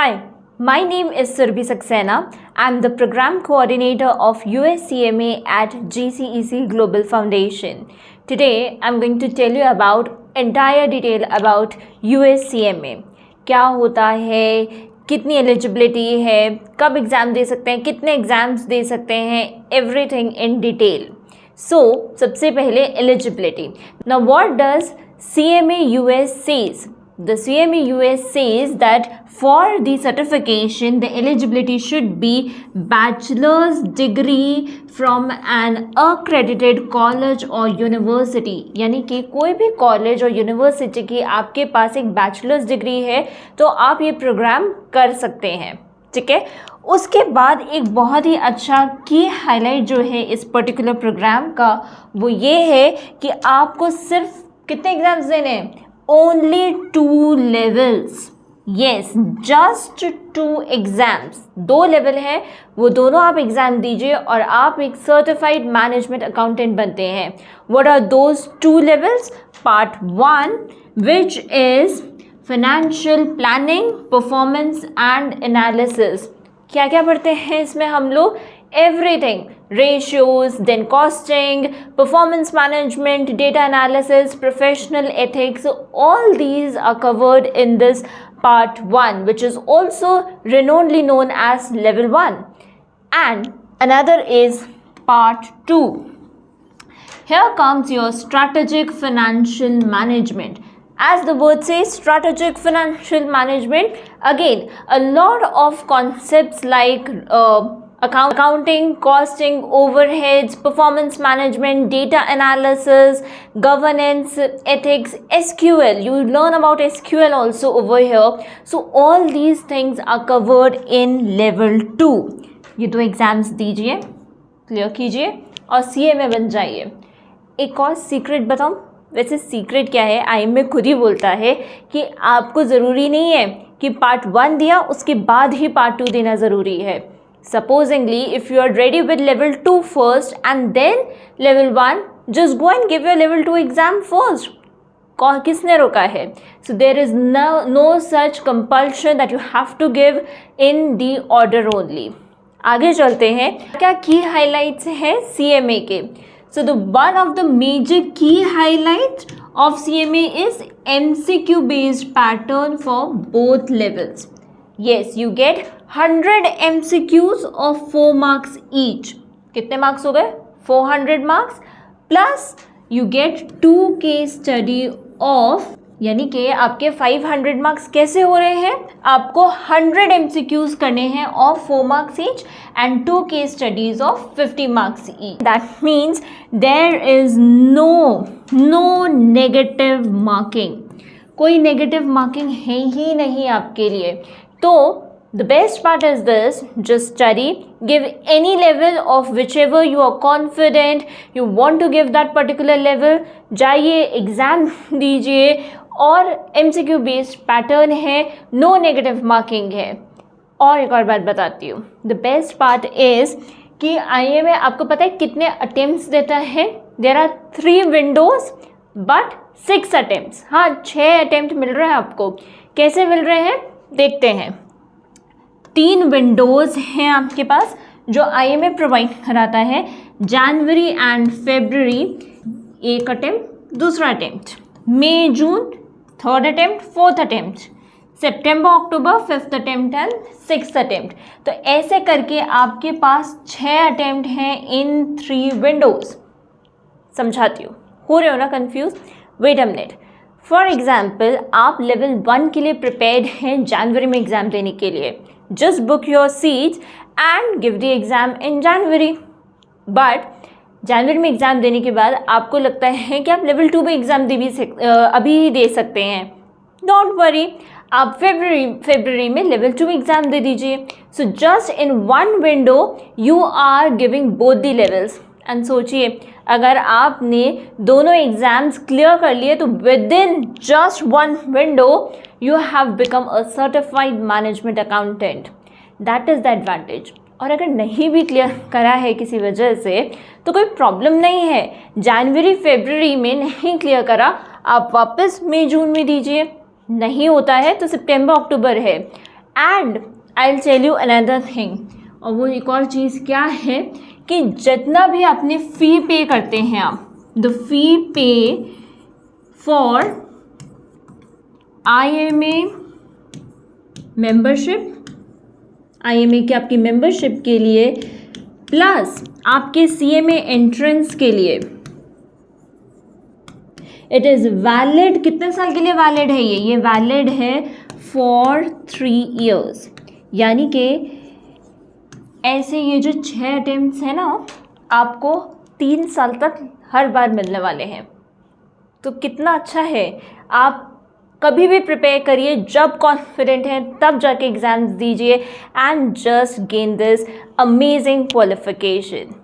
Hi, my name is Surbhi Saxena. I'm the program coordinator of USCMA at GCEC Global Foundation. Today, I'm going to tell you about entire detail about USCMA. क्या होता है, कितनी eligibility है, कब exam दे सकते हैं, कितने exams दे सकते हैं, एवरीथिंग इन डिटेल. So, सबसे पहले eligibility. Now, what does CMA US says? The CMA US says that for the certification, the eligibility should be bachelor's degree from an accredited college or university. यानी कि कोई भी college और university की आपके पास एक बैचलर्स डिग्री है तो आप ये प्रोग्राम कर सकते हैं. ठीक है. उसके बाद एक बहुत ही अच्छा की हाईलाइट जो है इस पर्टिकुलर प्रोग्राम का वो ये है कि आपको सिर्फ कितने एग्जाम्स देने हैं? Only 2 levels. Yes, just 2 exams. 2 level हैं, वो दोनों आप एग्ज़ाम दीजिए और आप एक सर्टिफाइड मैनेजमेंट अकाउंटेंट बनते हैं. What are those 2 levels? Part 1, which is financial planning, performance and analysis. क्या क्या पढ़ते हैं इसमें हम लोग? Everything. Ratios, then costing, performance management, data analysis, professional ethics, all these are covered in this part 1, which is also renownedly known as level 1. And another is part 2. Here comes your strategic financial management. As the word says, strategic financial management, again, a lot of concepts like accounting, costing, overheads, performance management, data analysis, governance, ethics, SQL. You will learn about SQL also over here. So all these things are covered in level 2. ये दो exams दीजिए, clear कीजिए और CA में बन जाइए. एक और सीक्रेट बताऊं? वैसे सीक्रेट क्या है, आईएमए खुद ही बोलता है कि आपको ज़रूरी नहीं है कि पार्ट 1 दिया उसके बाद ही पार्ट 2 देना ज़रूरी है. Supposingly, if you are ready with level 2 first and then level 1, just go and give your level 2 exam first. किसने रोका है? So there is no such compulsion that you have to give in the order only. आगे चलते हैं. क्या की highlights हैं CMA के? So the one of the major key highlights of CMA is MCQ based pattern for both levels. Yes, you get 100 MCQs of 4 marks each. कितने marks हो गए? 400 marks plus you get 2 case study of, यानी कि आपके 500 marks कैसे हो रहे हैं? आपको 100 MCQs करने हैं of 4 marks each and 2 case studies of 50 marks each. That means there is no negative marking. कोई नेगेटिव मार्किंग है ही नहीं आपके लिए. तो the best part is this: just study, give any level of whichever you are confident you want to give that particular level. जाइए exam दीजिए और MCQ बेस्ड पैटर्न है, नो नेगेटिव मार्किंग है. और एक और बात बताती हूँ, द बेस्ट पार्ट इज़ कि आईएमए आपको पता है कितने अटेम्प्ट्स देता है? There are 3 windows but 6 attempts. हाँ, 6 अटेम्प्ट मिल रहे हैं आपको. कैसे मिल रहे हैं देखते हैं. 3 विंडोज़ हैं आपके पास जो आईएमए प्रोवाइड कराता है. जनवरी एंड फरवरी 1 अटेम्प्ट, दूसरा अटेम्प्ट. मई जून 3rd अटेम्प्ट, 4th अटेम्प्ट. सितंबर अक्टूबर 5th attempt and 6th attempt. तो ऐसे करके आपके पास 6 अटेम्प्ट हैं इन 3 विंडोज़. समझाती हूँ. हो रहे हो ना confuse? Wait a minute. For example, आप लेवल 1 के लिए प्रिपेयर्ड हैं जनवरी में एग्ज़ाम देने के लिए. Just book your seats and give the exam in January. But जनवरी में एग्ज़ाम देने के बाद आपको लगता है कि आप लेवल 2 में एग्ज़ाम अभी ही दे सकते हैं. डोंट वरी, आप फरवरी में लेवल 2 एग्ज़ाम दे दीजिए. So just in 1 window you are giving both the levels. And सोचिए, अगर आपने दोनों एग्ज़ाम्स क्लियर कर लिए तो within just 1 window you have become a certified management accountant. That is the advantage. और अगर नहीं भी क्लियर करा है किसी वजह से तो कोई प्रॉब्लम नहीं है. जनवरी फरवरी में नहीं क्लियर करा, आप वापस मई जून में दीजिए. नहीं होता है तो सितंबर अक्टूबर है. And I will tell you another thing, और वो एक और चीज़ क्या है कि जितना भी अपने फ़ी पे करते हैं आप, द फी पे फॉर IMA मेंबरशिप, IMA की आपकी मेंबरशिप के लिए, प्लस आपके CMA एंट्रेंस के लिए, इट इज़ वैलिड। कितने साल के लिए वैलिड है ये वैलिड है फॉर 3 years। यानी कि ऐसे ये जो 6 अटेम्प्ट्स हैं ना, आपको 3 साल तक हर बार मिलने वाले हैं। तो कितना अच्छा है। आप कभी भी प्रिपेयर करिए, जब कॉन्फिडेंट हैं तब जाके एग्ज़ाम्स दीजिए and just gain this amazing qualification.